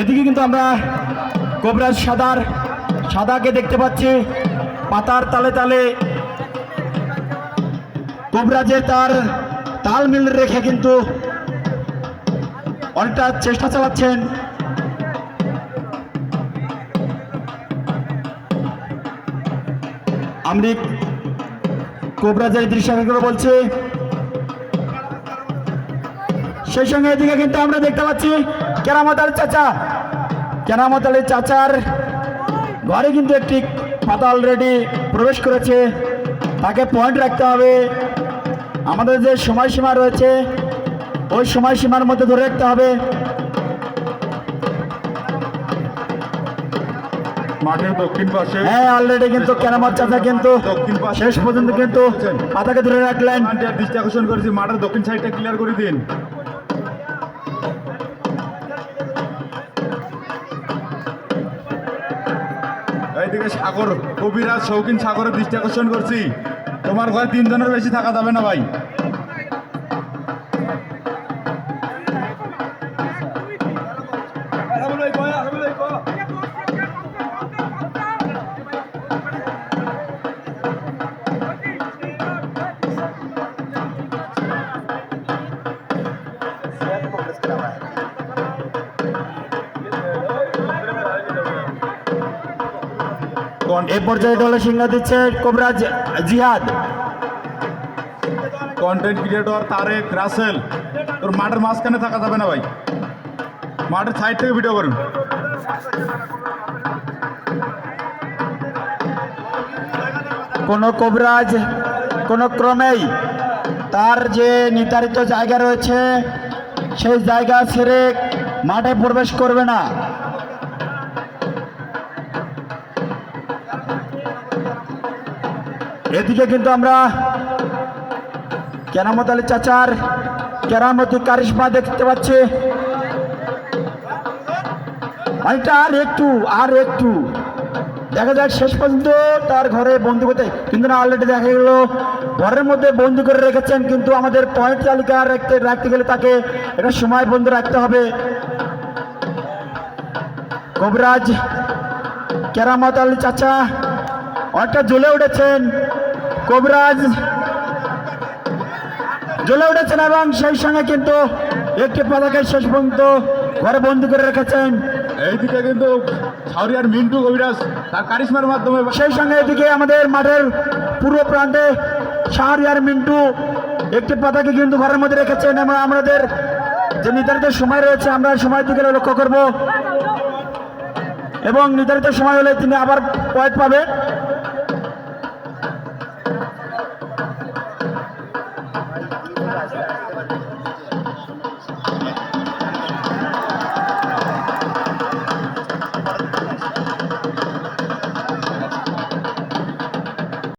এদিকে কিন্তু আমরা কোবরাজ সাদাকে দেখতে পাচ্ছি পাতার তালে তালে কোবরাজের তার তালমিল রেখে কিন্তু অনেকটা চেষ্টা চালাচ্ছেন। আমি কোবরাজের দৃশ্যগুলো বলছি, সেই সঙ্গে এদিকে কিন্তু আমরা দেখতে পাচ্ছি কেরামত আলী চাচার ঘরে কিন্তু একটি পাতা অলরেডি প্রবেশ করেছে। তাকে পয়েন্ট রাখতে হবে, আমাদের যে সময়সীমা রয়েছে ওই সময়সীমার মধ্যে ধরে রাখতে হবে। মাঠের দক্ষিণ পাশে হ্যাঁ, অলরেডি কিন্তু কেরামত চাচা কিন্তু দক্ষিণ পাশে শেষ পর্যন্ত কিন্তু পাতাকে ধরে রাখলেন। দৃষ্টি আকর্ষণ করেছি, মাঠের দক্ষিণ সাইডটা ক্লিয়ার করে দিন। এইদিকে সাগর কবিরাজ শৌখিন সাগরের দৃষ্টি আকর্ষণ করছি, তোমার ঘরে 3 জনের বেশি থাকা যাবে না ভাই। এই পর্যায়ে দলে সিংহ দিচ্ছে কোবরাজ জিহাদ। কন্টেন্ট ক্রিয়েটর তারেক রাসেল, তোর মাঠের মাঝখানে থাকা যাবে না ভাই, মাঠের সাইড থেকে ভিডিও করুন। কোন কোবরাজ কোন ক্রমেই তার যে নির্ধারিত জায়গা রয়েছে সেই জায়গা ছেড়ে মাঠে প্রবেশ করবে না। এদিকে কিন্তু আমরা কেরামত আলী চাচার কেরামতি কারিশমা দেখতে পাচ্ছি। অনেকটা আর একটু দেখা যাক শেষ পর্যন্ত তার ঘরে বন্দি করতে, কিন্তু না, অলরেডি দেখা গেল ঘরের মধ্যে বন্দি করে রেখেছেন। কিন্তু আমাদের পয়েন্ট তালিকা রাখতে গেলে তাকে একটা সময় বন্ধ রাখতে হবে। কোবরাজ কেরামত আলী চাচা অনেকটা জ্বলে উঠেছেন, কোবরাজ জ্বলে উঠেছেন এবং সেই সঙ্গে কিন্তু একটি পতাকা শেষ পর্যন্ত ঘরে বন্দি করে রেখেছেন। এইদিকে কিন্তু শাহরিয়ার মিন্টু কবিরাজ তার কারিশমার মাধ্যমে, সেই সঙ্গে এদিকে আমাদের মাঠের পূর্ব প্রান্তে শাহরিয়ার মিন্টু একটি পতাকা কিন্তু ঘরের মধ্যে রেখেছেন এবং আমাদের যে নির্ধারিত সময় রয়েছে আমরা সময়ের দিকে লক্ষ্য করব এবং নির্ধারিত সময় হলে তিনি আবার পয়েন্ট পাবেন।